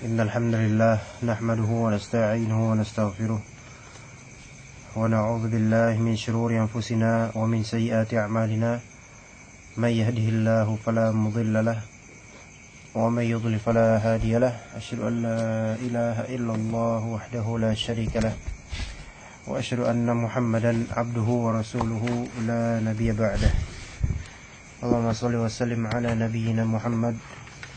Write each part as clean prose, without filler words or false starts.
إن الحمد لله نحمده ونستعينه ونستغفره ونعوذ بالله من شرور أنفسنا ومن سيئات أعمالنا من يهده الله فلا مضل له ومن يضلل فلا هادي له أشهد أن لا إله إلا الله وحده لا شريك له وأشهد أن محمدا عبده ورسوله لا نبي بعده اللهم صل وسلم على نبينا محمد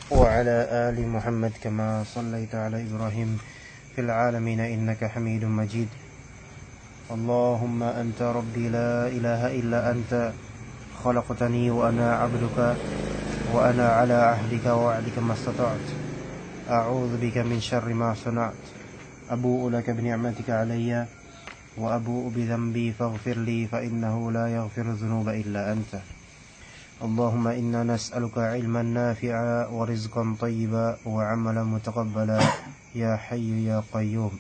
وعلى آل محمد كما صليت على إبراهيم في العالمين إنك حميد مجيد اللهم أنت ربي لا إله إلا أنت خلقتني وأنا عبدك وأنا على عهدك ووعدك ما استطعت أعوذ بك من شر ما صنعت أبوء لك بنعمتك علي وأبوء بذنبي فاغفر لي فإنه لا يغفر الذنوب إلا أنت اللهم إنا نسألك علما نافعا ورزقا طيبا وعملا متقبلا يا حي يا قيوم.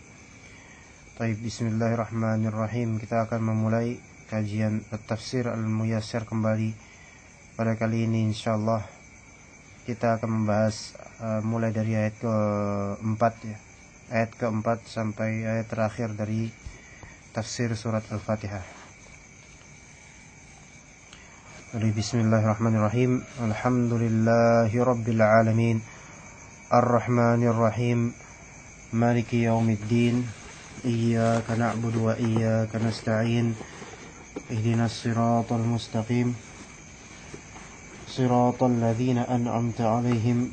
Baik, bismillahirrahmanirrahim. Kita akan memulai kajian Tafsir Al-Muyassar kembali. Pada kali ini insyaallah kita akan membahas mulai dari ayat keempat ya. Ayat keempat sampai ayat terakhir dari tafsir surat Al-Fatihah. Bismillahirrahmanirrahim. Alhamdulillahi rabbil alamin. Ar-Rahmanir Rahim. Maliki yaumiddin. Iyyaka na'budu wa iyyaka nasta'in. Ihdinas siratal mustaqim. Siratal ladzina an'amta 'alaihim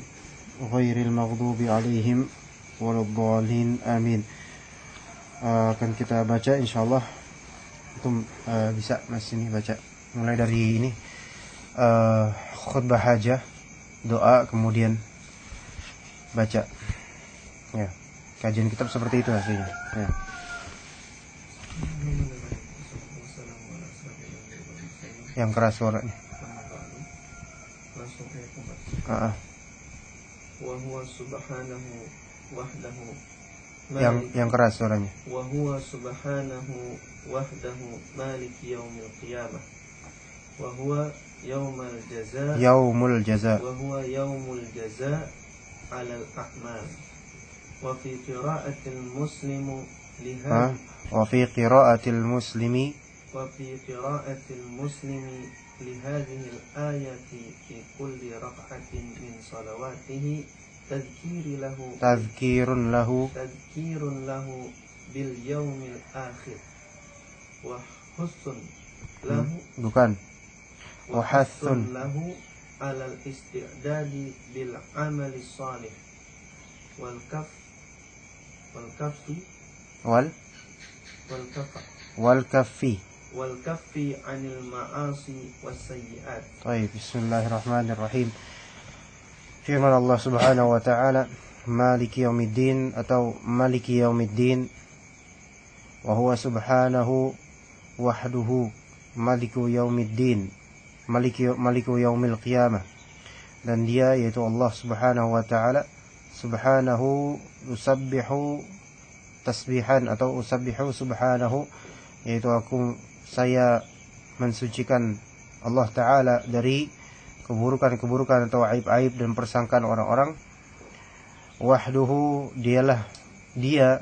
ghairil maghdubi 'alaihim waladdallin. Amin. Akan kita baca insyaallah. Itu bisa Mas ini baca mulai dari ini khutbah hajah, doa, kemudian baca ya. Kajian kitab seperti itu hasilnya ya. Yang keras suaranya wa huwa subhanahu wahdahu yang keras suaranya wa huwa subhanahu wahdahu maliki yaumil qiyamah wa huwa yaumul jazaa wa huwa yaumul jazaa 'alal a'mal wa fi qira'atil muslimu liha wa fi qira'atil muslimi لهذه الآية في كل ركعة من صلواته تذكير له باليوم الآخر وحث له على الاستعداد بالعمل الصالح والكف عن المعاصي والسيئات. طيب, bismillahirrahmanirrahim. Firman Allah Subhanahu wa taala, Maliki yaumiddin atau Maliki yaumiddin, wa huwa subhanahu wahduhu Maliku yaumiddin, Maliku yaumil qiyamah. Dan dia yaitu Allah Subhanahu wa taala, subhanahu usabbihu tasbihan atau usabbihu subhanahu, yaitu saya mensucikan Allah Ta'ala dari keburukan-keburukan atau aib-aib dan persangkaan orang-orang. Wahduhu, dia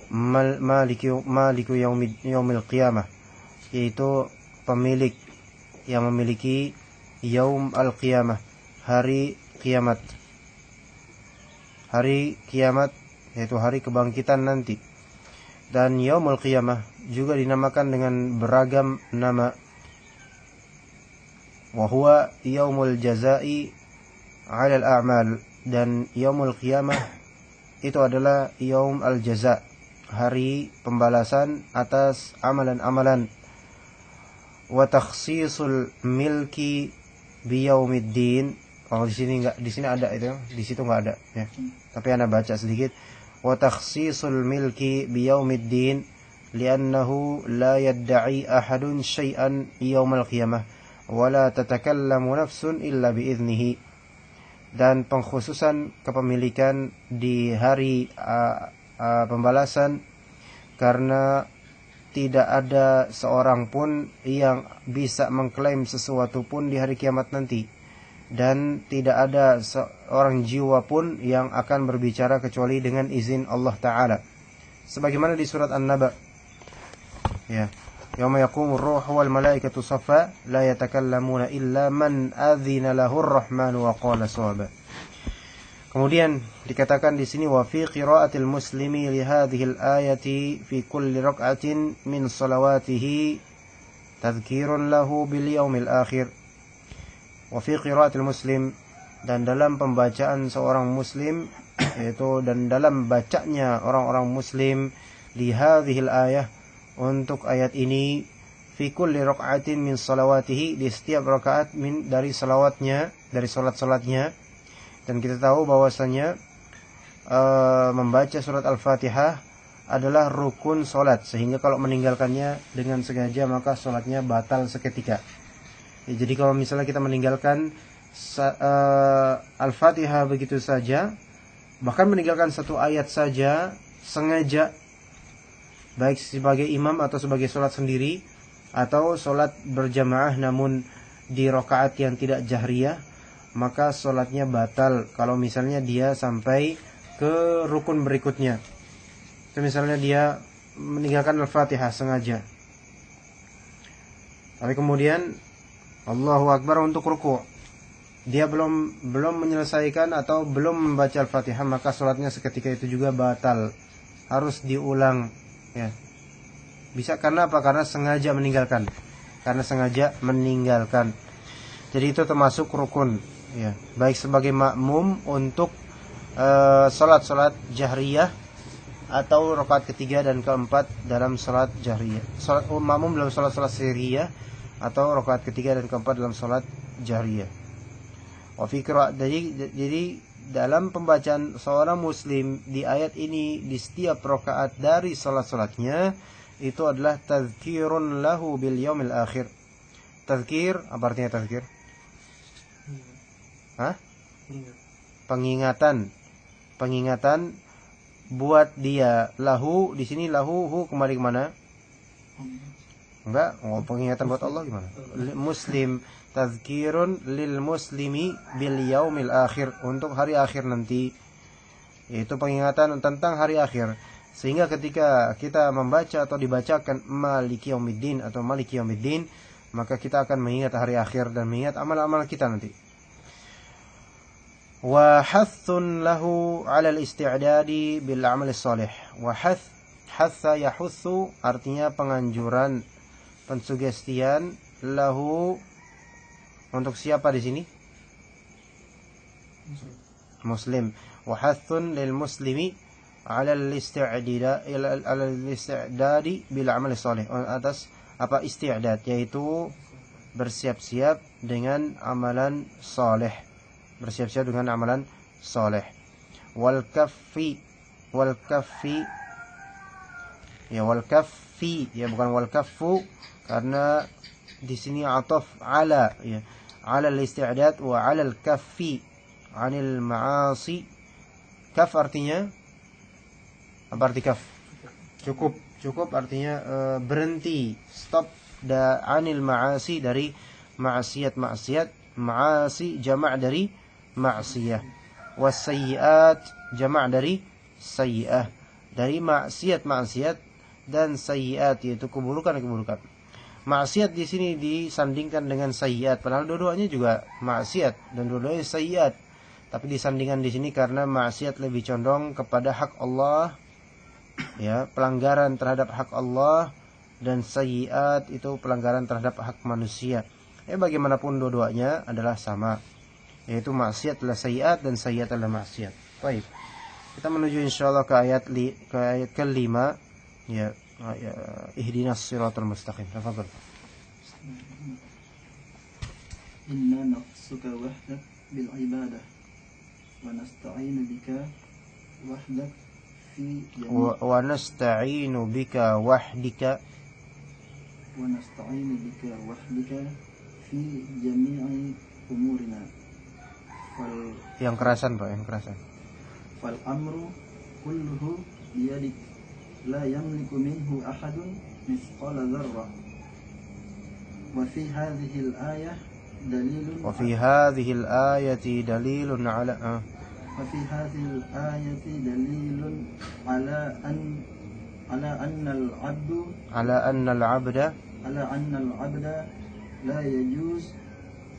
maliku yaumil qiyamah, yaitu pemilik yang memiliki yaum al-qiyamah, hari kiamat, yaitu hari kebangkitan nanti. Dan yaumul qiyamah juga dinamakan dengan beragam nama. Wa huwa yaumul jazaa'i 'alal a'mal, dan yaumul qiyamah itu adalah yaum al-jaza', hari pembalasan atas amalan-amalan. Wa takhsisul milki bi yaumiddin. Oh, di sini ada itu, di situ enggak ada ya. Tapi Anda baca sedikit. Wa takhsisul milki bi yaumiddin li'annahu la yadda'i ahadun syai'an yaumal qiyamah wa la tatakallamu nafsun illa bi'idnihi. Dan pengkhususan kepemilikan di hari pembalasan, karena tidak ada seorang pun yang bisa mengklaim sesuatu pun di hari kiamat nanti dan tidak ada seorang jiwa pun yang akan berbicara kecuali dengan izin Allah Ta'ala. Sebagaimana di surat An-Naba, ya, yauma yaqumur ruhu wal malaikatu saffa la yatakallamuna illa man adzina lahur rahmanu wa qala shawaba. Kemudian dikatakan di sini wa fi qira'atil muslimi li hadhihi al-ayati fi kulli rak'atin min salawatihi tadhkirun lahu bil yaumil akhir. Wa fi qira'atil muslim, dan dalam pembacaan seorang muslim, yaitu dan dalam bacanya orang-orang muslim li hadhil ayah, untuk ayat ini, fi kulli rak'atin min salawatihi, di setiap rakaat dari salawatnya, dari salat-salatnya. Dan kita tahu bahwasanya membaca surat Al-Fatihah adalah rukun salat, sehingga kalau meninggalkannya dengan sengaja maka salatnya batal seketika. Ya, jadi kalau misalnya kita meninggalkan Al-Fatihah begitu saja, bahkan meninggalkan satu ayat saja sengaja, baik sebagai imam atau sebagai sholat sendiri, atau sholat berjamaah namun di rakaat yang tidak jahriyah, maka sholatnya batal kalau misalnya dia sampai ke rukun berikutnya. Itu misalnya dia meninggalkan Al-Fatihah sengaja, tapi kemudian Allahu Akbar untuk ruku', dia belum menyelesaikan atau belum membaca Al-Fatihah, maka sholatnya seketika itu juga batal, harus diulang, ya. Bisa karena apa? Karena sengaja meninggalkan. Jadi itu termasuk rukun, ya. Baik sebagai makmum untuk sholat jahriyah atau rakaat ketiga dan keempat dalam sholat jahriyah. Makmum dalam sholat sirriyah atau rakaat ketiga dan keempat dalam sholat jahriyah. Jadi dalam pembacaan seorang muslim di ayat ini di setiap rakaat dari salat-salatnya itu adalah tazkirun lahu bil yaumil akhir. Tazkir, apa artinya tazkir? Pengingatan buat dia. Lahu di sini, lahu kembali ke mana? Enggak, pengingatan buat Allah gimana? Muslim, tazkirun lil muslimi bil yaumil akhir, untuk hari akhir nanti. Yaitu pengingatan tentang hari akhir. Sehingga ketika kita membaca atau dibacakan Maliki Yaumiddin atau Maliki Yaumiddin, maka kita akan mengingat hari akhir dan mengingat amal-amal kita nanti. Wa hathun lahu 'ala al-isti'dadi bil 'amal salih. Wa hatha yahutsu artinya penganjuran, pensugestian, lahu untuk siapa di sini? Muslim. Wa hathun lil muslimi 'ala al-isti'dadi bil 'amal salih. Atas apa isti'dad, yaitu bersiap-siap dengan amalan saleh. Bersiap-siap dengan amalan saleh. Wal kaffi ya, wal kaffi ya, bukan wal kaffu, karena di sini ataf ala, ya, ala al-isti'dad wa ala al-kaffi 'anil ma'asi. Kaf artinya apa? Arti kaf? Cukup artinya berhenti, stop, anil ma'asi, dari maksiat. Ma'asi jamak dari maksiyah. Wasayyiat jamak dari sayyi'ah. Dari maksiat dan sayyiat, yaitu keburukan. Maksiat di sini disandingkan dengan sayyiat, padahal dua-duanya juga maksiat dan dua-duanya sayyiat. Tapi disandingkan di sini karena maksiat lebih condong kepada hak Allah, ya, pelanggaran terhadap hak Allah, dan sayyiat itu pelanggaran terhadap hak manusia. Bagaimanapun dua-duanya adalah sama, yaitu maksiat adalah sayyiat dan sayyiat adalah maksiat. Baik. Kita menuju insyaallah ke ayat kelima, ya, ihdinas siratal mustaqim. Tafadhal. Inna naqsuka wahdak bil ibadah wa nasta'inu bika wahdak fi wa nasta'inu bika wahdika fi jami'i umurina. Yang kerasan, Pak, yang kerasan. Fal amru kulluhu biyadik la yamliku minhu ahadun mithqala dzarrah. Wa fi hadhihi al-ayah دليل وفي هذه الآية دليل على وفي هذه الآية دليل على أن العبد على أن العبد لا يجوز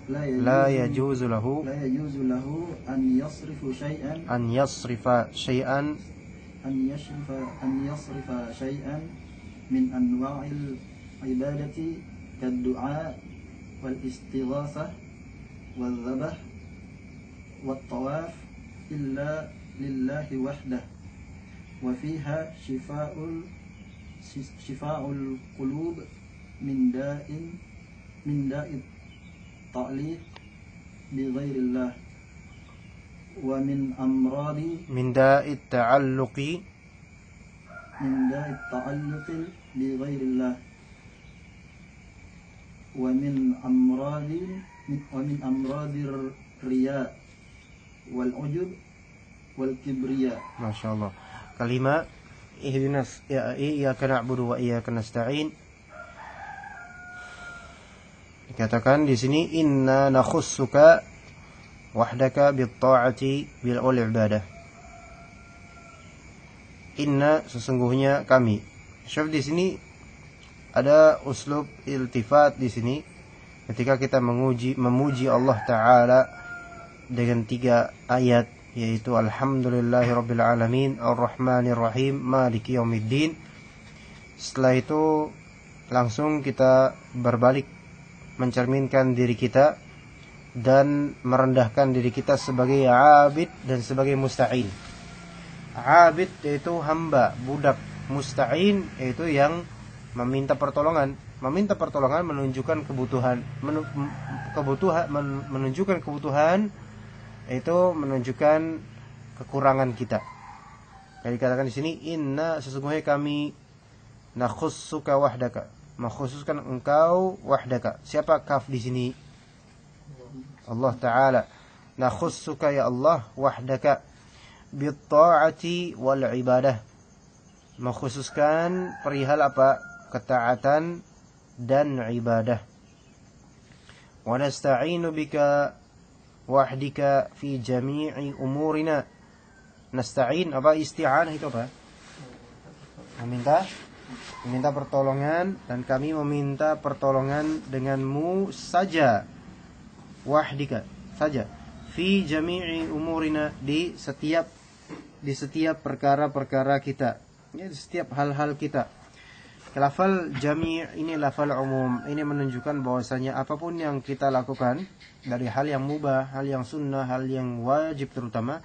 لا يجوز له أن يصرف شيئا من أنواع العبادة كالدعاء والاستغاثة والذبح والطواف إلا لله وحده وفيها شفاء القلوب من داء التعليق بغير الله ومن أمراض من داء التعلق بغير الله ومن أمراض الرياء والعجب والكبرياء. Masya Allah. Kalimat ihdinas iyyaka na'budu wa iyyaka nasta'in. Dikatakan di sini inna nakhussuka wahdaka bit-ta'ati bil ibadah. Inna sesungguhnya kami. Syaf di sini ada uslub iltifat di sini ketika kita memuji Allah Ta'ala dengan 3 ayat, yaitu alhamdulillahirabbil alamin arrahmanir rahim maliki yaumiddin. Setelah itu langsung kita berbalik mencerminkan diri kita dan merendahkan diri kita sebagai abid dan sebagai musta'in. Abid yaitu hamba, budak. Musta'in yaitu yang meminta pertolongan. Meminta pertolongan menunjukkan kebutuhan, menunjukkan kebutuhan, itu menunjukkan kekurangan kita. Jadi dikatakan di sini inna sesungguhnya kami nakhussuka wahdaka, mengkhususkan engkau wahdaka. Siapa kaf di sini? Allah Ta'ala. Nakhussuka ya Allah wahdaka bit-ta'ati wal ibadah. Mengkhususkan perihal apa? Ketaatan dan ibadah. Wa nasta'inu bika wahdika fi jami'i umurina. Nasta'in apa? Isti'anah itu apa? Meminta pertolongan, dan kami meminta pertolongan denganmu saja. Wahdika saja. Fi jami'i umurina, di setiap perkara-perkara kita, ya, di setiap hal-hal kita. Lafal jami' ini lafal umum. Ini menunjukkan bahwasanya apapun yang kita lakukan, dari hal yang mubah, hal yang sunnah, hal yang wajib terutama,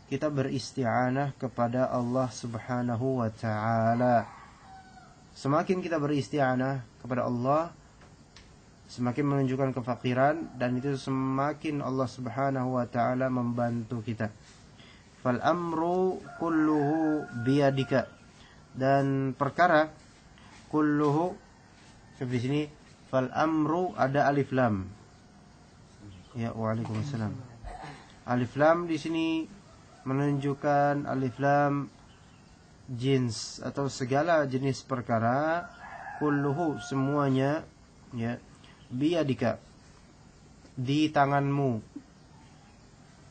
kita beristi'anah kepada Allah Subhanahu wa Ta'ala. Semakin kita beristi'anah kepada Allah, semakin menunjukkan kefakiran, dan itu semakin Allah Subhanahu wa Ta'ala membantu kita. Fal amru kulluhu biyadika, dan perkara kulluhu, di sini fal amru ada alif lam. Ya, waalaikumsalam. Alif lam di sini menunjukkan alif lam jins atau segala jenis perkara. Kulluhu semuanya, ya, biyadika di tanganmu.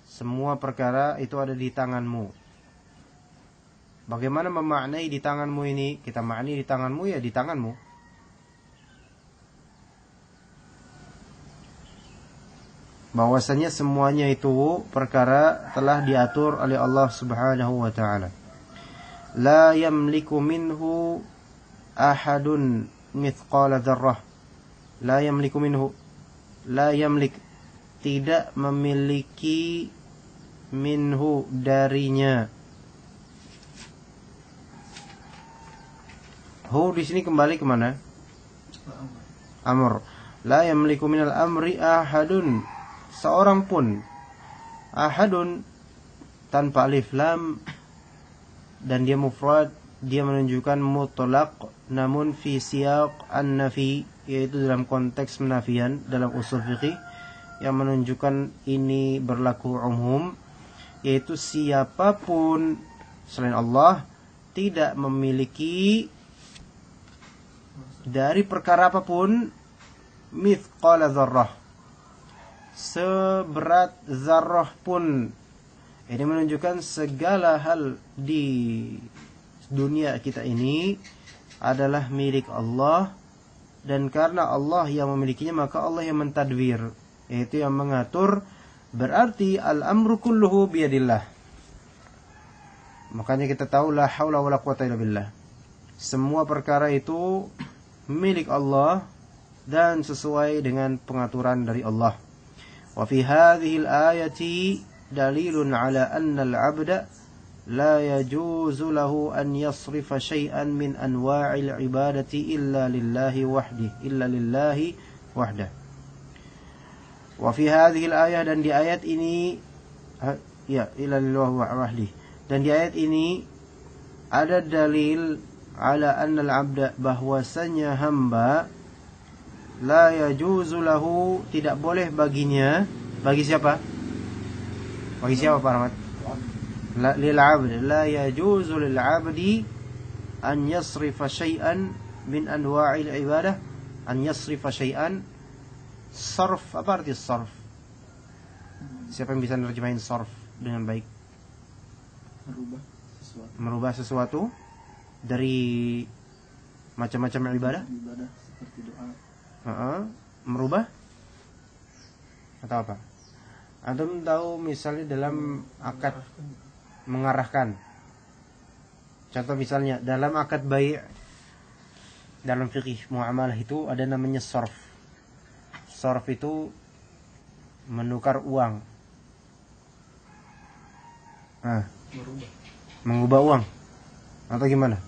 Semua perkara itu ada di tanganmu. Bagaimana memaknai di tanganmu ini? Kita maknai di tanganmu, ya di tanganmu. Bahwasanya semuanya itu perkara telah diatur oleh Allah Subhanahu wa Ta'ala. La yamliku minhu ahadun mithqala dzarrah. La yamliku minhu, la yamlik, tidak memiliki, minhu darinya. Hu di sini kembali kemana? Amr. La yamliku minal amri ahadun, seorang pun. Ahadun tanpa alif lam, dan dia mufrad, dia menunjukkan mutlaq, namun fi siyaq an-nafi, yaitu dalam konteks penafian dalam usul fiqih, yang menunjukkan ini berlaku umum, yaitu siapapun selain Allah tidak memiliki dari perkara apapun mithqala dzarrah, seberat zarrah pun. Ini menunjukkan segala hal di dunia kita ini adalah milik Allah, dan karena Allah yang memilikinya maka Allah yang mentadbir, yaitu yang mengatur. Berarti al-amru kulluhu biyadillah. Makanya kita tahu la haula wala quwata illa billah. Semua perkara itu milik Allah dan sesuai dengan pengaturan dari Allah. Wa fi hadhihi al-ayati dalilun ala anna al-'abda la yajuzu lahu an yasrifa syai'an min anwa'il ibadati illa lillahi wahdah. Wa fi hadhihi al-ayah, dan di ayat ini illa lillahi wahdah. Dan di ayat ini ada dalil ala anna al-'abda, bahwasanya hamba la yajuzu lahu, tidak boleh baginya. Bagi siapa? Bagi siapa Pak Rahmat? Lil 'abd la yajuzu lil 'abdi an yasrifa syai'an min anwa'il ibadah. An yasrifa syai'an, sarf. Apa arti sarf? Siapa yang bisa menerjemahin sarf dengan baik? Merubah sesuatu dari macam-macam ibadah. Ibadah seperti doa. Merubah atau apa? Antum tahu misalnya dalam akad mengarahkan. Contoh misalnya dalam akad bai', dalam fikih muamalah itu ada namanya sarf. Sarf itu menukar uang. Mengubah uang atau gimana?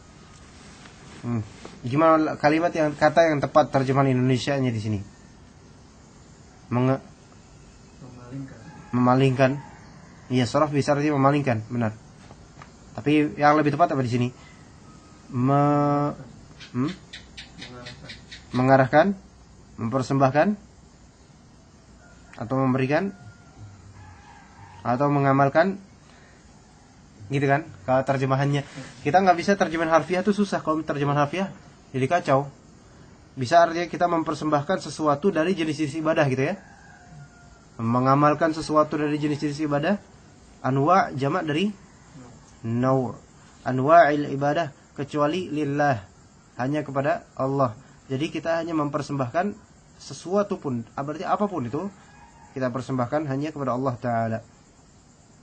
Gimana kalimat kata yang tepat terjemahan Indonesianya di sini? Memalingkan. Iya, saraf bisa artinya memalingkan, benar. Tapi yang lebih tepat apa di sini? Mengarahkan, mempersembahkan, atau memberikan, atau mengamalkan, gitu kan? Kalau terjemahannya kita nggak bisa terjemahan harfiah itu susah. Kalau terjemahan harfiah jadi kacau. Bisa artinya kita mempersembahkan sesuatu dari jenis-jenis ibadah gitu ya. Mengamalkan sesuatu dari jenis-jenis ibadah. Anwa' jamak dari naw'. Anwa'il ibadah, kecuali lillah, hanya kepada Allah. Jadi kita hanya mempersembahkan sesuatu pun, berarti apapun itu kita persembahkan hanya kepada Allah Ta'ala.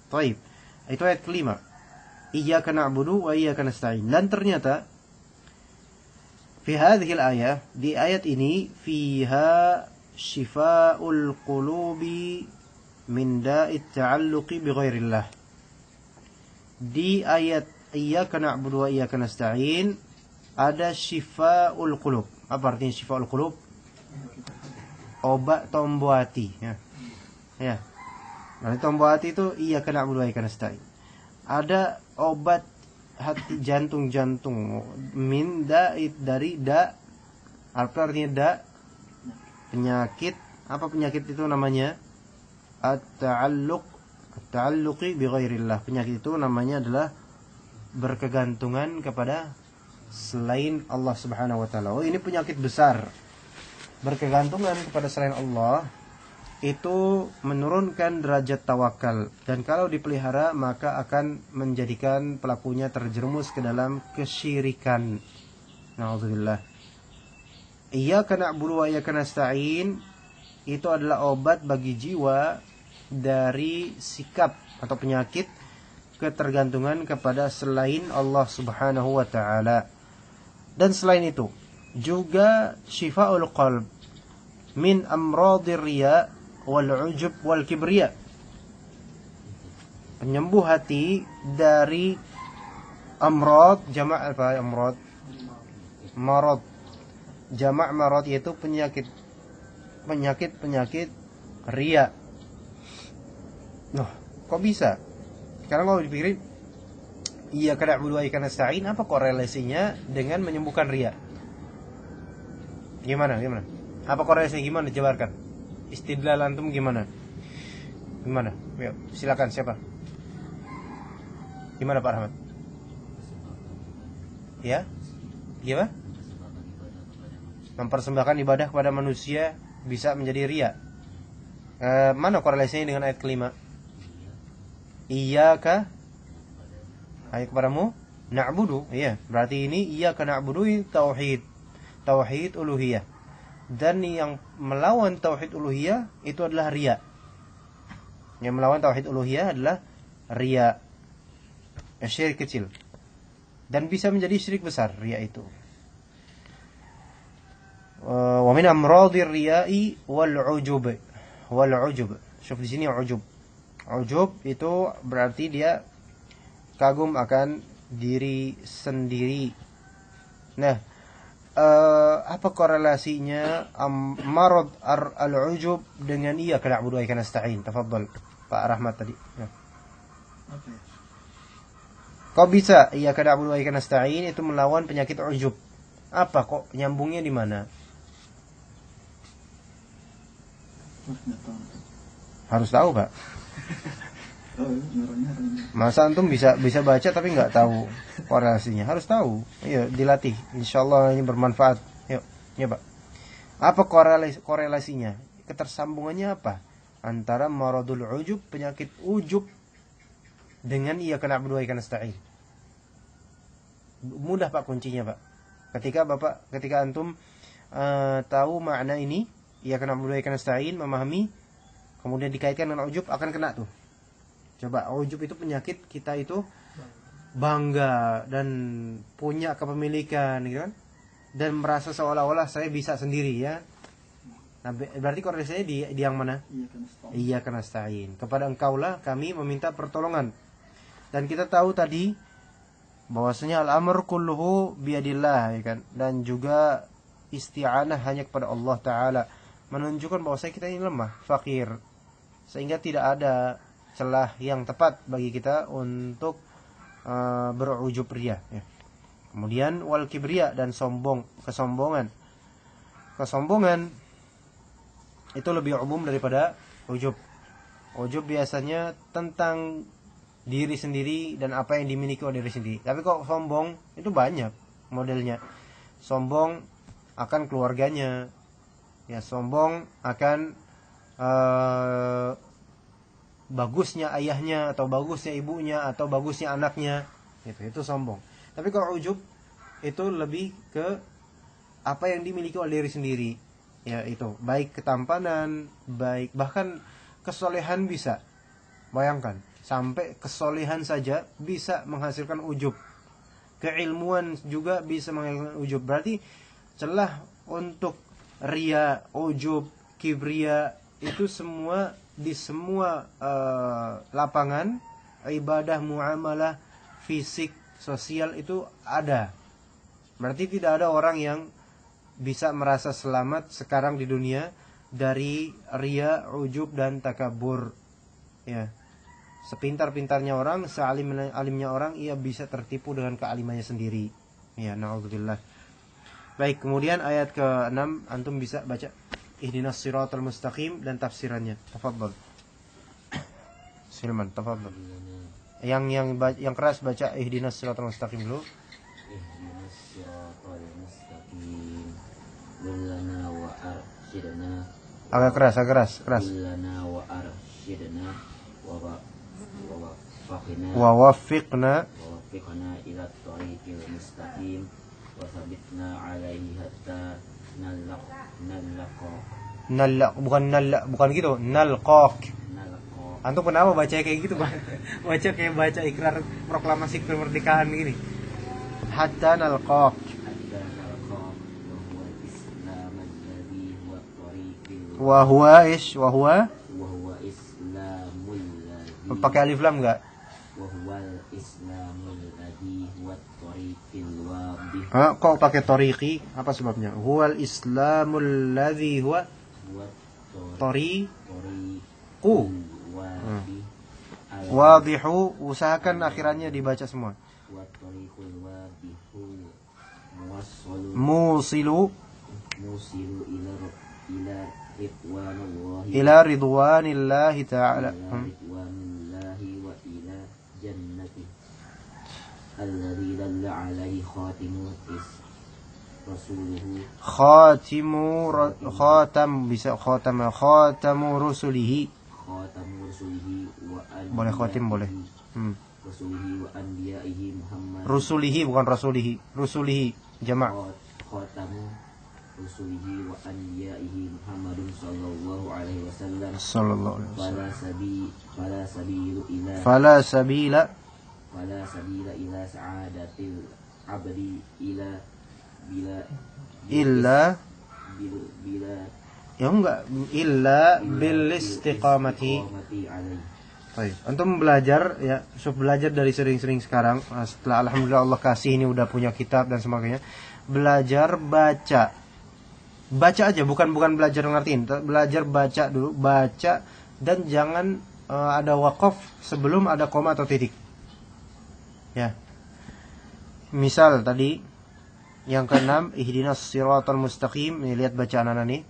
Taib. Itu ayat kelima. Iyyaka na'budu wa iyyaka nasta'in. Dan ternyata fi hadhihi al-ayah, di ayat ini, fiha shifa'ul qulubi min da'it ta'alluqi bi ghairillah. Di ayat iyyaka na'budu wa iyyaka nasta'in ada shifa'ul qulub. Apa artinya shifa'ul qulub? Obat tombo hati, ya. Nah, tombo hati itu iyyaka na'budu wa iyyaka nasta'in. Ada obat hati, jantung min da'it, dari da. Apa artinya da? Penyakit. Apa penyakit itu namanya? At-ta'alluqi bi ghairillah. Penyakit itu namanya adalah berkegantungan kepada selain Allah Subhanahu wa taala. Oh, ini penyakit besar. Berkegantungan kepada selain Allah itu menurunkan derajat tawakal, dan kalau dipelihara maka akan menjadikan pelakunya terjerumus ke dalam kesyirikan. Na'udzubillah. Iyyaka na'budu wa iyyaka nasta'in itu adalah obat bagi jiwa dari sikap atau penyakit ketergantungan kepada selain Allah Subhanahu wa taala. Dan selain itu juga syifa'ul qalb min amradir riya wal ujub wal kibriya. Penyembuh hati dari amrad, jamak apa amrad? Marad. Jamak marad yaitu penyakit riya. Noh, kok bisa? Sekarang kalau dipikirin, iyyaka na'budu wa iyyaka nasta'in, apa korelasinya dengan menyembuhkan riya? Gimana? Apa korelasinya, gimana dijabarkan? Istidlal antum gimana? Yuk, silakan, siapa? Gimana Pak Rahmat? Ya? Gimana? Mempersembahkan ibadah kepada manusia bisa menjadi riya. Mana korelasinya dengan ayat kelima? Iyyaka, hanya kepadamu na'budu. Iya, berarti ini iyyaka na'budu tauhid. Tauhid uluhiyah. Dan yang melawan tauhid uluhiyah itu adalah riya. Yang melawan tauhid uluhiyah adalah riya. Syirik kecil. Dan bisa menjadi syirik besar riya itu. Wa min amradir riya'i wal 'ujub. Wal 'ujub. Syuf di sini 'ujub. Ujub itu berarti dia kagum akan diri sendiri. Nah, apa korelasinya marad al-ujub dengan iyyaka na'budu wa iyyaka nasta'in? Tafadhal Pak Rahmat tadi. Ya. Oke. Kok bisa iyyaka na'budu wa iyyaka nasta'in itu melawan penyakit ujub? Apa kok nyambungnya di mana? Harus tahu, Pak. Masa antum bisa baca tapi nggak tahu korelasinya? Harus tahu. Ayo dilatih. Insyaallah ini bermanfaat. Yuk, ya Pak. Apa korelasinya? Ketersambungannya apa? Antara maradul ujub, penyakit ujub dengan iyyaka na'budu wa iyyaka nasta'in. Mudah Pak kuncinya Pak. Ketika antum tahu makna ini, iyyaka na'budu wa iyyaka nasta'in, memahami, kemudian dikaitkan dengan ujub, akan kena tuh. Coba, ujub itu penyakit kita itu bangga dan punya kepemilikan, gitu kan? Dan merasa seolah-olah saya bisa sendiri ya. Nah, berarti korelasinya di yang mana? Iyyaka nasta'in. Kepada engkaulah kami meminta pertolongan. Dan kita tahu tadi bahwasanya al-amr kulluhu biyadillah, ya kan? Dan juga isti'anah hanya kepada Allah Ta'ala, menunjukkan bahwasanya kita ini lemah, fakir, sehingga tidak ada celah yang tepat bagi kita untuk berujub riya, ya. Kemudian wal kibriya, dan kesombongan itu lebih umum daripada ujub. Ujub biasanya tentang diri sendiri dan apa yang dimiliki oleh diri sendiri. Tapi kok sombong itu banyak modelnya. Sombong akan keluarganya, ya, sombong akan bagusnya ayahnya, atau bagusnya ibunya, atau bagusnya anaknya, itu sombong. Tapi kalau ujub itu lebih ke apa yang dimiliki oleh diri sendiri, ya, itu baik ketampanan, baik bahkan kesolehan bisa. Bayangkan, sampai kesolehan saja bisa menghasilkan ujub, keilmuan juga bisa menghasilkan ujub. Berarti celah untuk riya, ujub, kibriya itu semua di semua lapangan ibadah, muamalah, fisik, sosial itu ada. Berarti tidak ada orang yang bisa merasa selamat sekarang di dunia dari riya, ujub, dan takabur, ya. Sepintar-pintarnya orang, sealim-alimnya orang, ia bisa tertipu dengan kealimannya sendiri, ya, na'udzubillah. Baik, kemudian ayat ke-6 antum bisa baca ihdinas siratal mustaqim dan tafsirannya. Tafadhal. Silman, tafadhal. Yang keras baca ihdinas siratal mustaqim dulu. Ihdinas siratal mustaqim. Lana wa arsyidna. Agak keras. Lana wa arsyidna wa waffiqna ila thariqil mustaqim wa thabbitna 'alaihi hatta bukan gitu, nalqaq. Antum kenapa baca kayak gitu, Bang? Baca kayak baca ikrar proklamasi kemerdekaan gini. Hatta nalqaq. Wa huwa islamul ladzi. Pakai alif lam enggak? Wa huwal islamul ladzi huwa tariqil wadih. Kok pakai tariqi? Apa sebabnya? Huwal islamul ladzi huwa tariqu. Wadihu, usahakan akhirannya dibaca semua. Wa tariqul wadihu Musilu ila ridwanillahi ta'ala. ridwanillahi wa ila jannati alladzi dalla alaihi khatimul rasuluhu khatam bisa khatamu rusulihi. khatamu rasulihi wa anbiyaihi. Boleh khatim boleh. Rasulihi wa anbiyaihi Muhammad. Rusulihi bukan rasulihi. Rusulihi jamak. Khatamu rusulihi wa anbiyaihi Muhammadun sallallahu alaihi wasallam. Sallallahu alaihi wasallam. Fala sabila ila sa'adatil abdi illa bil istiqamati alaihi. Baik, antum belajar ya, belajar dari sering-sering sekarang. Setelah alhamdulillah Allah kasih ini udah punya kitab dan sebagainya. Belajar baca. Baca aja, bukan belajar ngertiin. Belajar baca dulu, baca dan jangan ada wakaf sebelum ada koma atau titik. Ya. Misal tadi yang keenam, ihdinas siratal mustaqim. Ini lihat bacaan anak nih.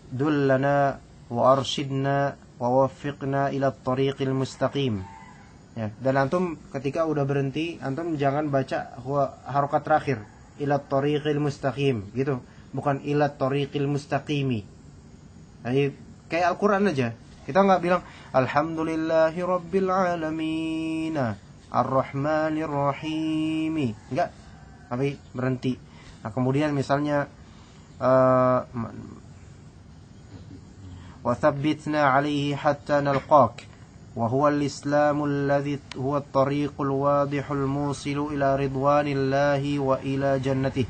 Dullana wa arshidna wa waffiqna ila tariqil mustaqim. Ya, dan antum ketika udah berhenti, antum jangan baca harokat terakhir ila tariqil mustaqim gitu, bukan ila tariqil mustaqimi. Jadi kayak Al-Qur'an aja. Kita enggak bilang alhamdulillahi rabbil alamin arrahmanir rahim. Enggak. Tapi berhenti. Nah, kemudian misalnya وثبتنا عليه حتى نلقاك وهو الإسلام الذي هو الطريق الواضح الموصل إلى رضوان الله وإلى جنته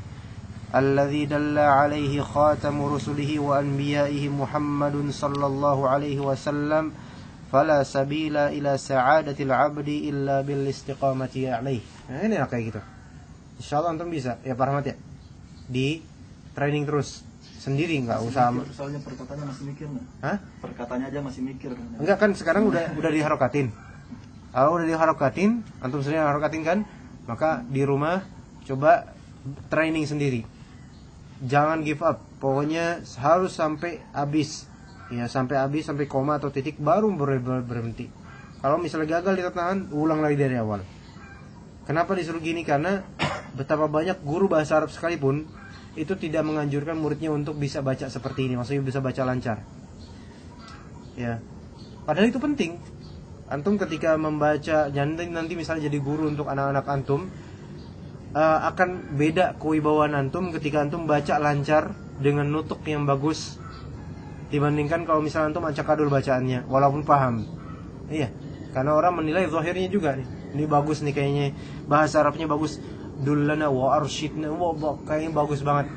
الذي دل عليه خاتم رسله وأنبيائه محمد صلى الله عليه وسلم فلا سبيل إلى سعادة العبد إلا بالاستقامة عليه. Nah, ini kayak gitu. Insyaallah antum bisa ya, Pak Rahmat ya. Di training terus. Sendiri nggak usah. Soalnya perkataannya masih mikir nggak? Hah? Perkataannya aja masih mikir kan? Enggak kan sekarang udah diharokatin. Kalau udah diharokatin, antum sendiri harokatin kan, maka di rumah coba training sendiri. Jangan give up. Pokoknya harus sampai habis. Ya, sampai habis, sampai koma atau titik baru berhenti. Kalau misalnya gagal di pertengahan, ulang lagi dari awal. Kenapa disuruh gini? Karena betapa banyak guru bahasa Arab sekalipun itu tidak menganjurkan muridnya untuk bisa baca seperti ini, maksudnya bisa baca lancar. Ya. Padahal itu penting. Antum ketika membaca, nanti misalnya jadi guru untuk anak-anak antum, akan beda kewibawaan antum ketika antum baca lancar dengan nutuk yang bagus dibandingkan kalau misalnya antum acak-adul bacaannya walaupun paham. Iya. Karena orang menilai zahirnya juga nih. Ini bagus nih kayaknya, bahasa Arabnya bagus. Dullana wa arshidna, kayaknya bagus banget.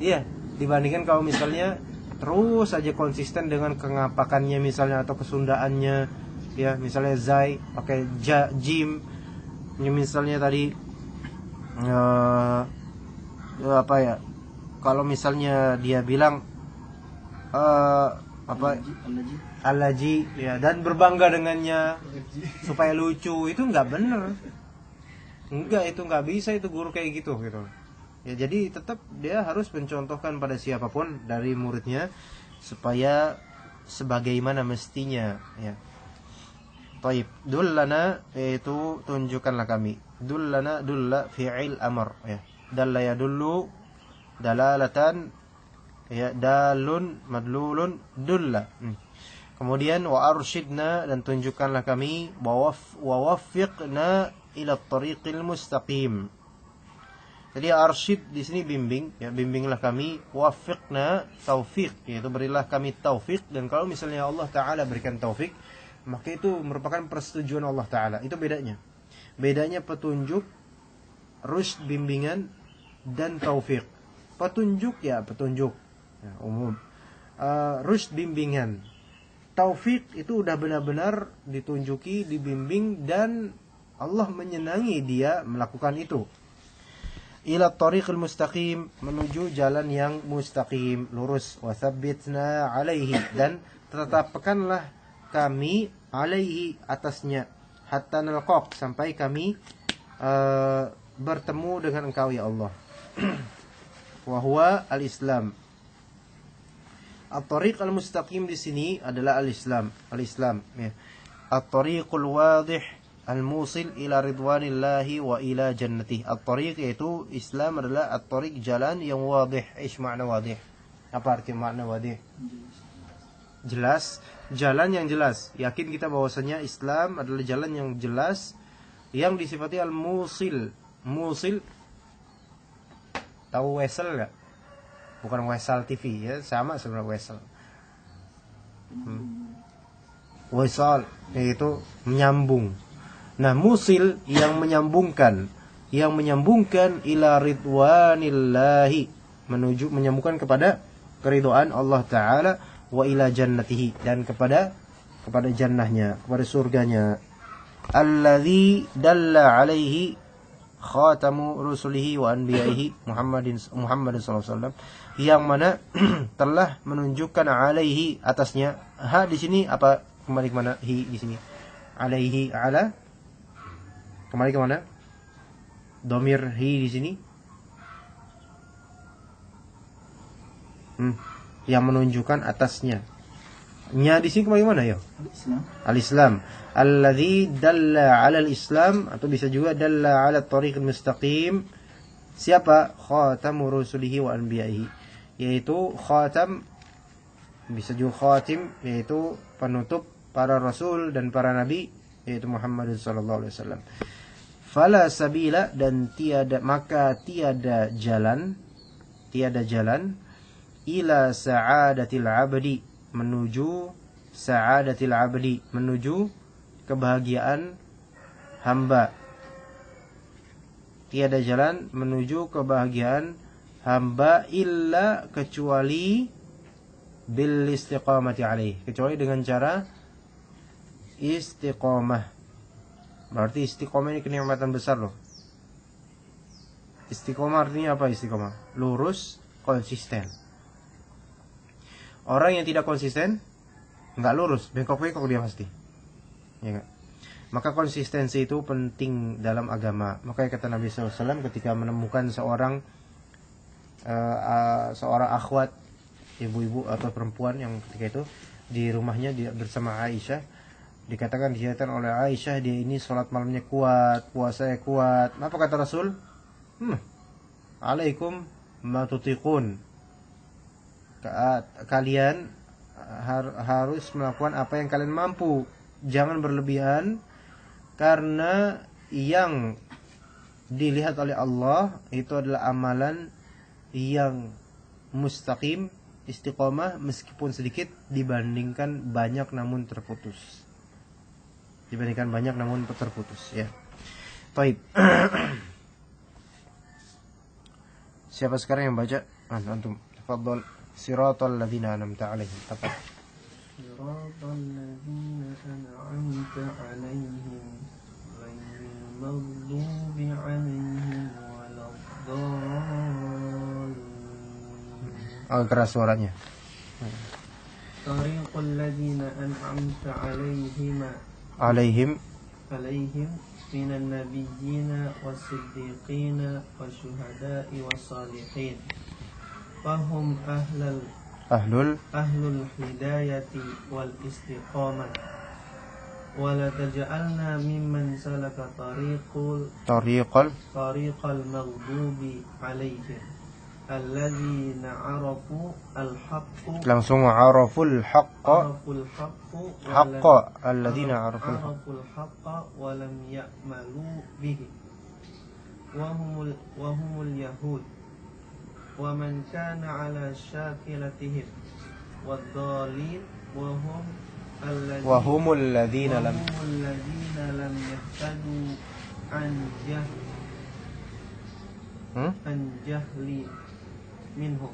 Iya, dibandingkan kalau misalnya terus saja konsisten dengan kengapakannya misalnya atau kesundaannya, ya misalnya zai pakai jim, misalnya tadi apa ya? Kalau misalnya dia bilang apa alaji ya, dan berbangga dengannya supaya lucu, itu nggak bener. Enggak, itu nggak bisa, itu guru kayak gitu. Ya, jadi tetap dia harus mencontohkan pada siapapun dari muridnya supaya sebagaimana mestinya. Ya. Taib. Dullana, yaitu tunjukkanlah kami. Dullana, dulla fi'il amr. Ya. Dalla yadullu dalalatan, ya, dalun madlulun dulla. Kemudian wa arshidna, dan tunjukkanlah kami, wa waffiqna ila tariqil mustaqim. Jadi arsyid di sini bimbing, ya, bimbinglah kami, waffiqna taufik, yaitu berilah kami taufik. Dan kalau misalnya Allah Taala berikan taufik, maka itu merupakan persetujuan Allah Taala. Itu bedanya. Bedanya petunjuk, rusyd bimbingan, dan taufik. Petunjuk ya petunjuk, ya, umum. Rusyd bimbingan. Taufik itu udah benar-benar ditunjuki, dibimbing, dan Allah menyenangi dia melakukan itu. Ila tariqil mustaqim, menuju jalan yang mustaqim, lurus. Wa tsabbitna alaihi, dan tetapkanlah kami alaihi, atasnya. Hatta nalqaq, sampai kami bertemu dengan Engkau ya Allah. Wa huwa al-Islam. At-tariq al-mustaqim di sini adalah al-Islam. Al-Islam, ya. At-tariqul wadih al-musil ila ridwanillahi wa ila jannatih. At-tariq yaitu Islam adalah at-tariq, jalan yang wadih. Ish makna wadih? Apa arti makna wadih? Jelas, jalan yang jelas. Yakin kita bahwasanya Islam adalah jalan yang jelas yang disifati al-musil. Musil, tahu wesel enggak? Bukan wesel TV ya, sama sebenarnya wesel. Wesal yaitu menyambung. Nah, musil yang menyambungkan ila ridwanillahi, menyambungkan kepada keridhaan Allah Ta'ala, wa ila jannatihi, dan kepada jannahnya, kepada surganya. Alladzi dalla alaihi khatamu rusulihi wa anbiya'ihi Muhammadin sallallahu alaihi wasallam, yang mana telah menunjukkan alaihi, atasnya. Ha di sini apa, kembali ke mana? Hi di sini. Alaihi, ala, kembali ke mana? Domir hi di sini. Yang menunjukkan atasnya. Nya di sini kembali ke mana ya? Al-Islam. Alladzi dalla 'ala al-Islam, atau bisa juga dalla 'ala at-tariqil mustaqim. Siapa? Khatamu rusulihi wa anbiya'ihi, yaitu khatam, bisa juga khatim, yaitu penutup para rasul dan para nabi, yaitu Muhammad sallallahu alaihi wasallam. Fala sabila, dan tiada jalan ila sa'adatil abdi, menuju kebahagiaan hamba. Tiada jalan menuju kebahagiaan hamba illa, kecuali bil istiqamati alaih, kecuali dengan cara istiqamah. Berarti istiqamah ini kenikmatan besar loh. Istiqamah artinya apa? Istiqamah lurus, konsisten. Orang yang tidak konsisten nggak lurus, bengkok-bengkok dia pasti, ya nggak? Maka konsistensi itu penting dalam agama. Makanya kata Nabi SAW ketika menemukan seorang akhwat, ibu-ibu atau perempuan yang ketika itu di rumahnya bersama Aisyah, dikatakan oleh Aisyah, dia ini sholat malamnya kuat, puasanya kuat. Apa kata Rasul? Alaikum ma tutiqun, kalian harus melakukan apa yang kalian mampu, jangan berlebihan, karena yang dilihat oleh Allah itu adalah amalan yang mustaqim, istiqomah, meskipun sedikit dibandingkan banyak namun terputus. Ya. Baik. Siapa sekarang yang baca? Antum. Tafadhal. Siratal ladzina an'amta 'alaihim. Tafadhal. Siratal ladzina an'amta 'alaihim ghairil maghdubi 'alaihim waladdallin. Keras suaranya. Tariqul ladzina an'amta 'alaihim minan nabiyyina was-siddiqina wasyuhada'i was-salihin. Fahum ahlul hidayati wal istiqamah. Wala taj'alna mimman salaka tariqal maghdubi 'alaihim alladzina 'arafu al-haqqa, langsung 'araful haqqa alladzina 'araful haqqa wa lam ya'malu bihi wa humul yahud wa man kana 'ala syakilatihim wad-dhalin wa humul ladzina lam yahtadu an jahli minhum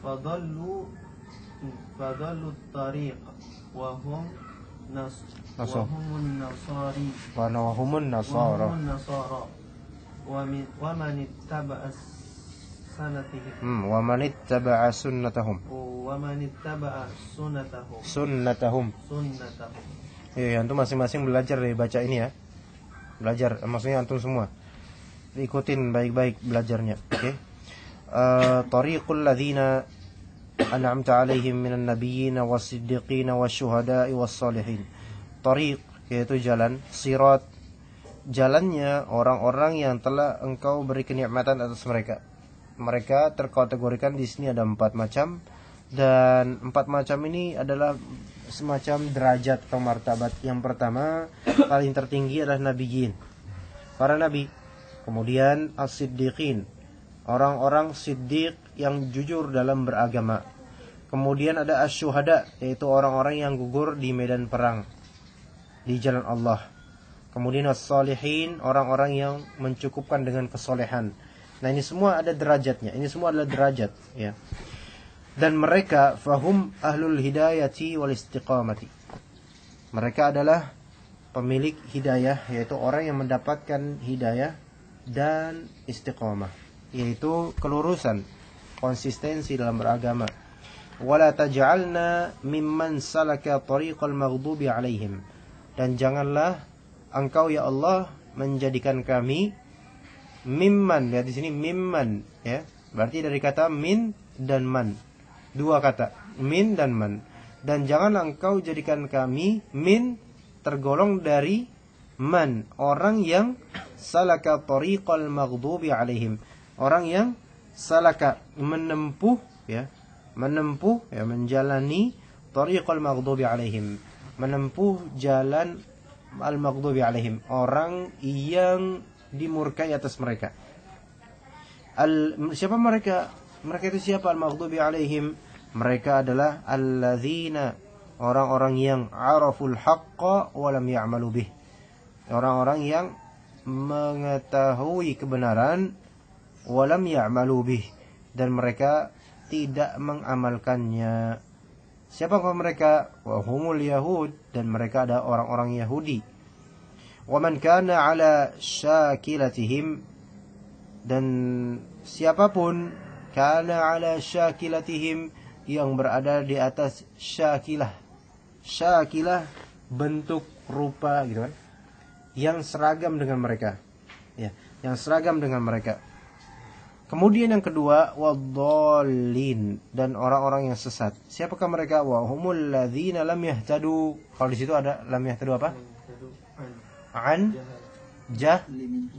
fadallu at-tariq wa hum nasara wa man ittaba'a sunnatahum. Ya, antum masing-masing belajar dari baca ini ya. Belajar, maksudnya antum semua ikutin baik-baik belajarnya. Oke. Tariqul ladzina an'amta 'alaihim minan nabiyyin was-siddiqin wasyuhada'i was-salihin. Tariq yaitu jalan sirat, jalannya orang-orang yang telah engkau beri kenikmatan atas mereka. Mereka terkategorikan di sini ada 4 macam, dan 4 macam ini adalah semacam derajat atau martabat. Yang pertama, paling tertinggi adalah nabiyyin, para nabi. Kemudian as-siddiqin, orang-orang siddiq yang jujur dalam beragama. Kemudian ada asy-syuhada, yaitu orang-orang yang gugur di medan perang di jalan Allah. Kemudian as-salihin, orang-orang yang mencukupkan dengan kesolehan. Nah, ini semua ada derajatnya. Ini semua adalah derajat, ya. Dan mereka fahum ahlul hidayati wal istiqamati. Mereka adalah pemilik hidayah, yaitu orang yang mendapatkan hidayah dan istiqamah, yaitu kelurusan, konsistensi dalam beragama. Wala taj'alna mimman salaka tariqal maghdubi alaihim. Dan janganlah engkau ya Allah menjadikan kami mimman, lihat di sini mimman, ya. Berarti dari kata min dan man. 2 kata, min dan man. Dan janganlah engkau jadikan kami min tergolong dari man, orang yang salaka tariqal maghdubi alaihim. Orang yang salaka menempuh, ya. Menempuh, ya, menjalani tariqal maghdubi alaihim, menempuh jalan al-maghdubi alaihim, orang yang dimurkai atas mereka. Siapa mereka? Mereka itu siapa? Al-maghdubi alaihim, mereka adalah alladzina, orang-orang yang araful haqqa wa lam ya'malu bih, orang-orang yang mengetahui kebenaran wa lam ya'malu bih, dan mereka tidak mengamalkannya. Siapakah mereka? Wa humul yahud, dan mereka ada orang-orang Yahudi. Wa man kana ala syakilatihim, dan siapapun kana ala syakilatihim, yang berada di atas syakilah. Syakilah bentuk rupa gitu kan, yang seragam dengan mereka, ya, yang seragam dengan mereka. Kemudian yang kedua, wadhdallin, dan orang-orang yang sesat. Siapakah mereka? Wa humul ladzina lam yahtadu. Kalau di situ ada lam yahtadu apa? An jahlin.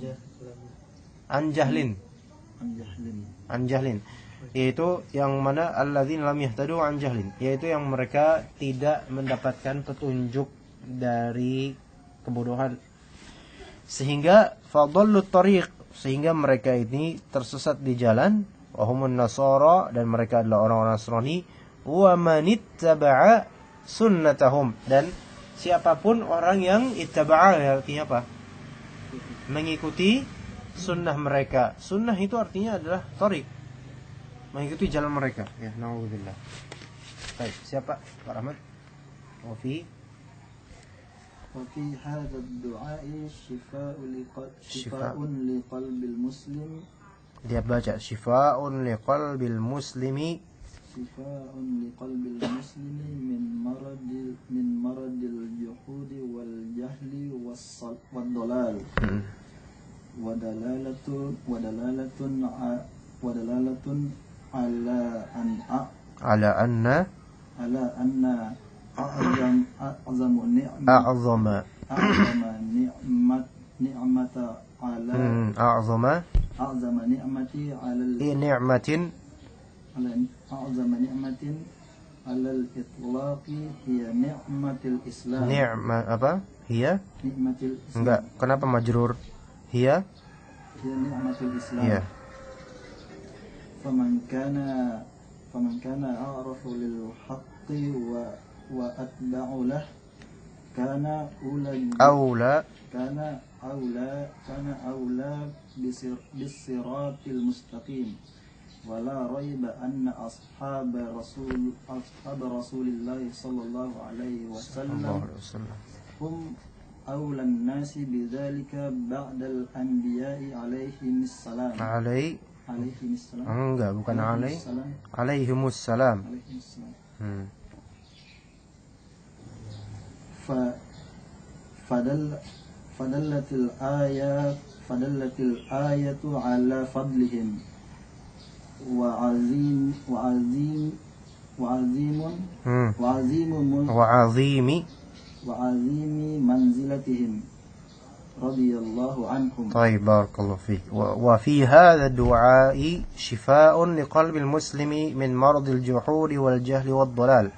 An jahlin. Yaitu yang mana alladzina lam yahtadu an jahlin, yaitu yang mereka tidak mendapatkan petunjuk dari kebodohan, sehingga fadallut tariq, sehingga mereka ini tersesat di jalan. Wahumun nasara, dan mereka adalah orang-orang Nasrani. Wa manittaba'a sunnatahum, dan siapapun orang yang ittaba'a, artinya apa? Mengikuti sunnah mereka. Sunnah itu artinya adalah tariq, mengikuti jalan mereka, ya. Nauzubillah. Baik, siapa? Pak Rahmat. وفي هذا الدعاء شفاء لقلب المسلم. Dia baca syifa'un liqalbil muslimi. Syifa'un liqalbil muslimi min maradil juhudi wal jahli wad dalal. Wa dalalatun ala anna a'zamu ni'mati 'ala al-itlaqi hiya ni'matul Islam. Ni'ma apa? Hiya? Ni'matul Islam. Enggak, kenapa majrur? Hiya? Hiya ni'matul Islam. Iya. Faman kana a'rafu lil haqqi wa atba'u lah kana aula bisiratil mustaqim. Wala raiba anna ashab Rasulillah sallallahu alaihi wasallam hum أولى الناس بذلك بعد الأنبياء عليهم السلام. عليهم السلام. Enggak, bukan alaihimus salam. فدلت الآية على فضلهم وعظيم منزلتهم فضيلتهم رضي الله عنهم. طيب بارك الله فيك. وفي هذا الدعاء شفاء لقلب المسلم من مرض الجحود والجهل والضلال.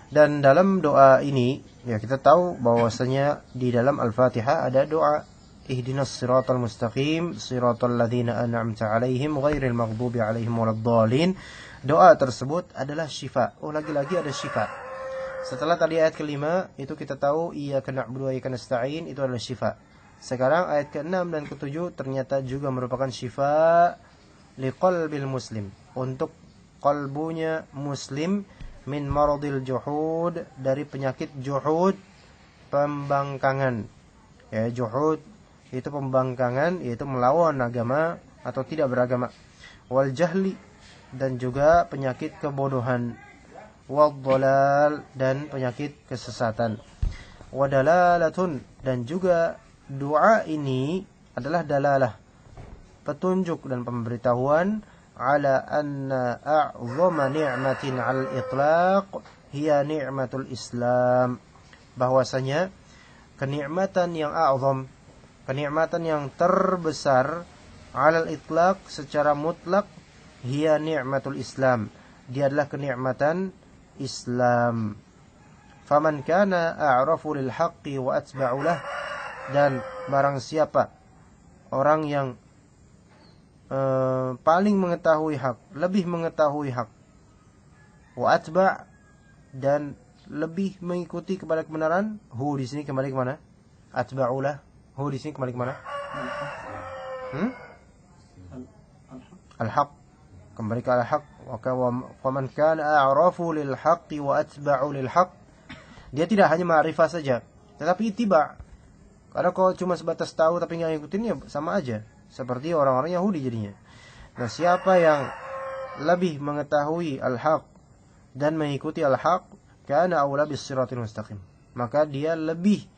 Dan dalam doa ini ya kita tahu bahwasanya di dalam Al-Fatihah ada doa ihdinas siratal mustaqim siratal ladzina an'amta 'alaihim ghairil maghdubi 'alaihim waladdallin. Doa tersebut adalah syifa. Lagi-lagi ada syifa. Setelah tadi ayat kelima itu kita tahu iyyaka na'budu wa iyyaka nasta'in itu adalah syifa. Sekarang ayat ke-6 dan ke-7 ternyata juga merupakan syifa liqalbil muslim, untuk kalbunya muslim, min maradil juhud, dari penyakit juhud, pembangkangan. Ya, juhud itu pembangkangan, yaitu melawan agama atau tidak beragama. Wal jahli, dan juga penyakit kebodohan. Wal dhalal, dan penyakit kesesatan. Wadalalatun, dan juga doa ini adalah dalalah, petunjuk dan pemberitahuan ala anna a'zama ni'matin 'al itlaq hiya ni'matul Islam, bahwasanya kenikmatan yang a'zam, kenikmatan yang terbesar 'alal itlaq secara mutlak, hiya ni'matul Islam, dia adalah kenikmatan Islam. Faman kana a'rafu lil haqqi wa atba'u lah, dan barang siapa orang yang paling mengetahui hak, lebih mengetahui hak, wa atba', dan lebih mengikuti kepada kebenaran, hu di sini kembali ke mana? Atba'ulah. Hu di sini kembali ke mana? Al-haq. Kembali ke al-haq. Wa man kana a'rafu lil haqqi wa atba'u lil haq. Dia tidak hanya ma'rifah saja, tetapi ittiba'. Karena kalau cuma sebatas tahu tapi nggak ngikutin ya sama aja, seperti orang-orang Yahudi jadinya. Nah, siapa yang lebih mengetahui al-haq dan mengikuti al-haq, kana aula bis-siratil mustaqim, maka dia lebih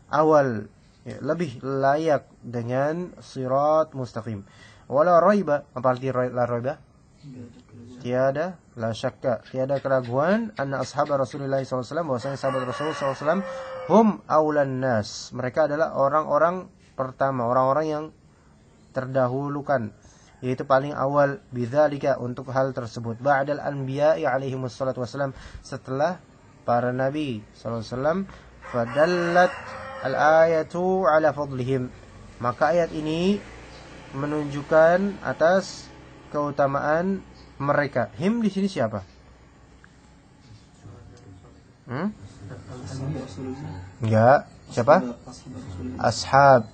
awal, ya, lebih layak dengan sirat mustaqim. Wala raiba, apa arti la raiba? Tiada, la syakka, tiada keraguan, anna ashab Rasulullah SAW, bahwasanya sahabat Rasulullah SAW, hum aulan nas, mereka adalah orang-orang pertama, orang-orang yang terdahulukan, yaitu paling awal, bidzalika, untuk hal tersebut, ba'dal anbiya'i alaihi wassalatu wassalam, setelah para nabi sallallahu alaihi wasallam. Fadallat al-ayatu ala fadlihim, maka ayat ini menunjukkan atas keutamaan mereka. Him di sini siapa? Enggak, siapa? Ashab.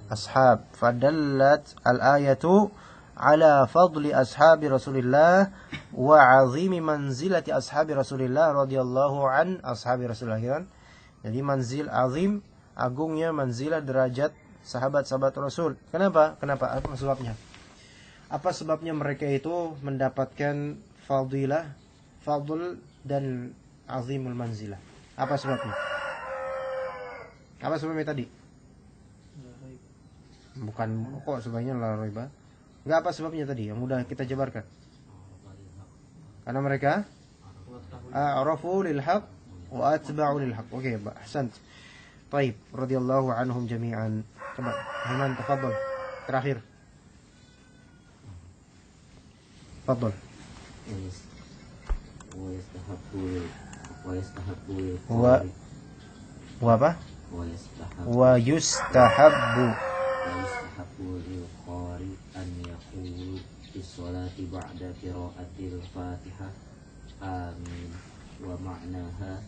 Fadallat al-ayatu ala fadli ashabi Rasulillah wa 'azimi manzilati ashabi Rasulillah radhiyallahu an ashabi Rasulillah. Kan? Jadi manzil azim, agungnya manzilah derajat sahabat-sahabat Rasul. Kenapa? Apa sebabnya? Apa sebabnya mereka itu mendapatkan fadilah, fadl dan azimul manzilah? Apa sebabnya? Apa sebabnya tadi? Bukan kok sebabnya la raiba. Enggak, apa sebabnya tadi yang mudah kita jabarkan? Karena mereka a'rafu lil haq wa atba'u lil haq. Oke, ahsant. Baik, radhiyallahu anhum jami'an. Coba, Haman tafadhal. Terakhir. Tafadhal. Wa apa? Wa yustahabbu lil qari an yaqulu fi sholati ba'da qira'atil Fatihah amin wa ma'naha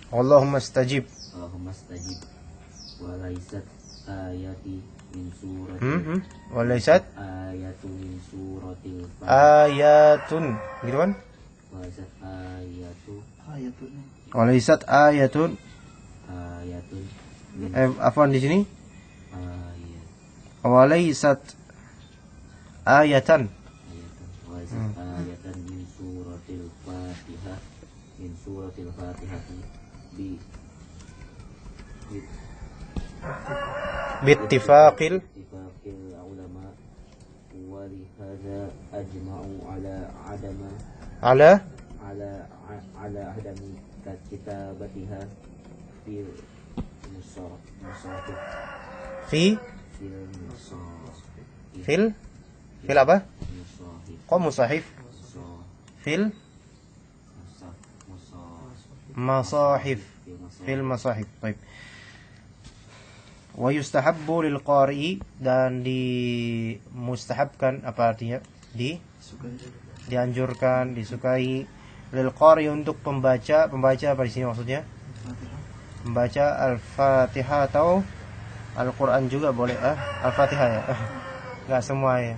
Allahumma stajib wa laysat ayati min surati walaysat ayatu min suratil ayatun, gitu kan? Walaysat ayatun afwan di sini walaysat ayatan min suratil Fatihah bittifaqil ulama wa li hadza ajma'u ala على عدم كتابتها في المصاحف Fi في المصاحف fil apa? مصاحف Kok musahif? Fil masahif. Fil masahif. Baik. Wa yustahabbu lil qari'i, dan dimustahabkan, apa artinya? Dianjurkan, disukai lil qari, untuk pembaca apa di sini maksudnya? Membaca Al-Fatihah atau Al-Qur'an juga boleh, Al-Fatihah ya. Enggak semua ya.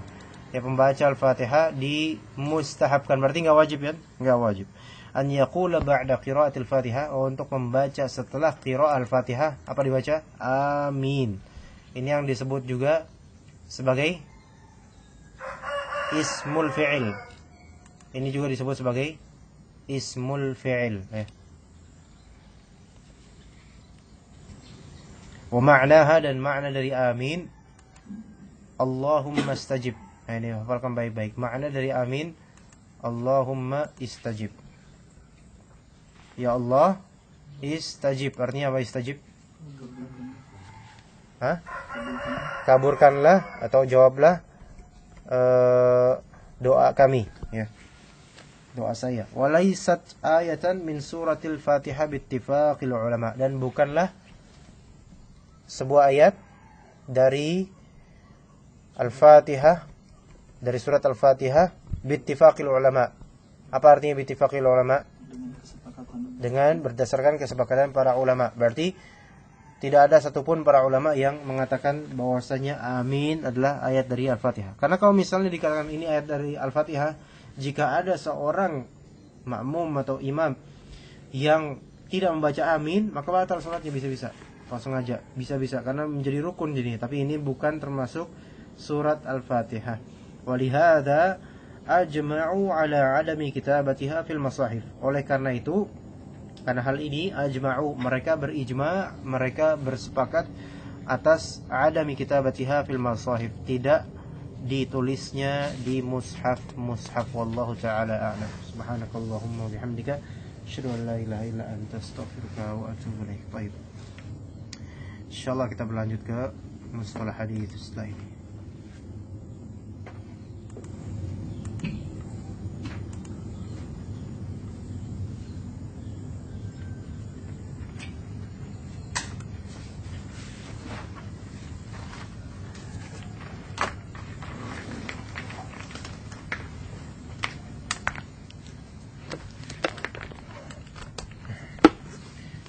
Ya, pembaca Al-Fatihah dimustahabkan, berarti enggak wajib ya? Enggak wajib. An yaqula ba'da qira'atil Fatihah, untuk membaca setelah qira'ah Al-Fatihah apa dibaca? Amin. Ini yang disebut juga sebagai ismul fi'il. Ini juga disebut sebagai ismul fi'il. Wa ma'naha, dan makna dari amin, Allahumma istajib. Nah, ini hafalkan baik-baik. Makna dari amin, Allahumma istajib. Ya Allah, istajib. Artinya apa istajib? Kabulkanlah atau jawablah doa kami, ya. Doa saya. Walaysat ayatan min suratil Fatihah bittifaqil ulama, dan bukanlah sebuah ayat dari Al-Fatihah, dari surat Al-Fatihah bittifaqil ulama. Apa artinya bittifaqil ulama? Dengan berdasarkan kesepakatan para ulama. Berarti tidak ada satupun para ulama yang mengatakan bahwasanya amin adalah ayat dari Al-Fatihah. Karena kalau misalnya dikatakan ini ayat dari Al-Fatihah, jika ada seorang makmum atau imam yang tidak membaca amin, maka batal salatnya bisa-bisa. Langsung aja, bisa-bisa, karena menjadi rukun jadinya. Tapi ini bukan termasuk surat Al-Fatihah. Walihada ajma'u ala adami kitabatiha fil masahif. Oleh karena itu, karena hal ini, ajma'u, mereka berijma', mereka bersepakat atas adami kitabatiha fil masahif, tidak ditulisnya di mushaf. Wallahu ta'ala a'lam. Subhanakallahumma bihamdika asyhadu an la ilaha illa anta astaghfiruka wa atubu ilaik. Baik. Insyaallah kita berlanjut ke mustalah hadis setelah ini.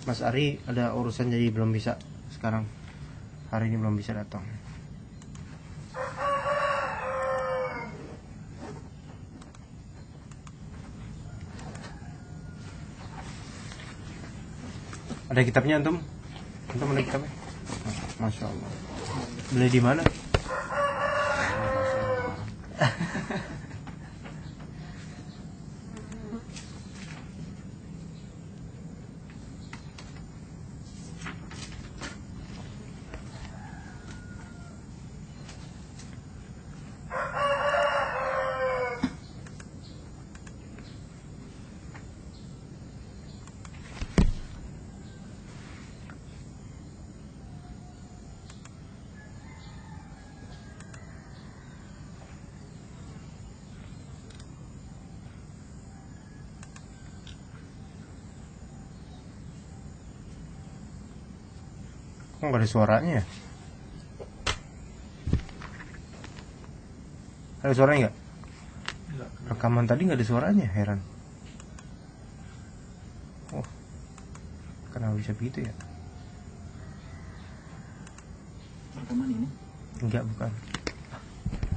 Mas Ari ada urusan jadi belum bisa sekarang. Hari ini belum bisa datang. Ada kitabnya antum? Antum ada kitabnya? Masya Allah. Beli di mana? Kok nggak ada suaranya ya? Ada suaranya nggak? Rekaman tadi nggak ada suaranya, heran. Oh, kenapa bisa begitu ya? Rekaman ini? Enggak, bukan.